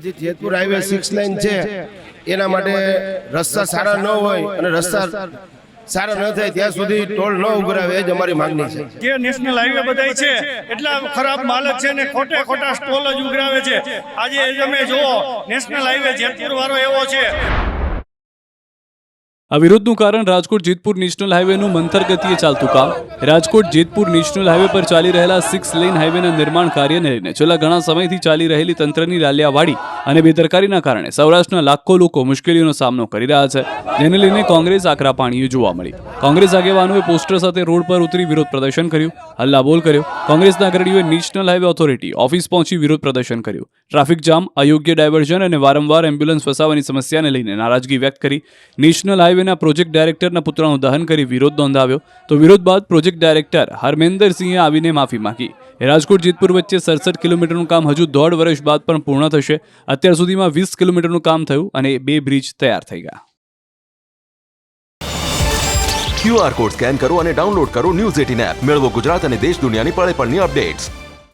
જે Jetpur highway 6 line છે એના માટે રસ્તા સારા ન હોય અને રસ્તા સારા ન થાય ત્યાં સુધી ટોલ ન ઉઘરાવે એ જ અમારી માંગણી છે. જે નેશનલ હાઈવે બધાય છે એટલા ખરાબ માલક છે ને ખોટા સ્ટોલ જ ઉઘરાવે છે. આજે તમે જુઓ નેશનલ હાઈવે જેતપુર વાળો એવો છે. આ વિરોધનું કારણ રાજકોટ જેતપુર નેશનલ હાઈવેનું મંથર ગતિએ ચાલતું કામ. રાજકોટ જેતપુર નેશનલ હાઈવે પર ચાલી રહેલા 6 લેન હાઈવેના નિર્માણ કાર્યને લઈને છેલ્લા ઘણા સમયથી ચાલી રહેલી તંત્રની લાલિયાવાડી અને બેદરકારીના કારણે સૌરાષ્ટ્રના લાખો લોકો મુશ્કેલીઓનો સામનો કરી રહ્યા છે, જેને લઈને કોંગ્રેસ આકરા પાણીએ જોવા મળી. કોંગ્રેસ આગેવાનોએ પોસ્ટર સાથે રોડ પર ઉતરી વિરોધ પ્રદર્શન કર્યું, હલ્લાબોલ કર્યો. કોંગ્રેસના અગ્રણીઓએ નેશનલ હાઈવે ઓથોરિટી ઓફિસ પહોંચી વિરોધ પ્રદર્શન કર્યું. ટ્રાફિક જામ, અયોગ્ય ડાયવર્ઝન અને વારંવાર એમ્બ્યુલન્સ ફસાવાની સમસ્યાને લઈને નારાજગી વ્યક્ત કરી. નેશનલ હાઈવેના પ્રોજેક્ટ ડાયરેક્ટરના પુતળાનું દહન કરી વિરોધ નોંધાવ્યો. તો વિરોધ બાદ પ્રોજેક્ટ ડાયરેક્ટર હરમેન્દરસિંહે આવીને માફી માંગી. રાજકોટ જેતપુર વચ્ચે 67 કિલોમીટરનું કામ હજુ 1.5 વર્ષ બાદ પણ પૂર્ણ થશે. અત્યાર સુધીમાં 20 કિલોમીટરનું કામ થયું અને 2 બ્રિજ તૈયાર થઈ ગયા. QR કોડ સ્કેન કરો અને ડાઉનલોડ કરો ન્યૂઝ 18 એપ. મેળવો ગુજરાત અને દેશ દુનિયાની પળે પળની અપડેટ્સ.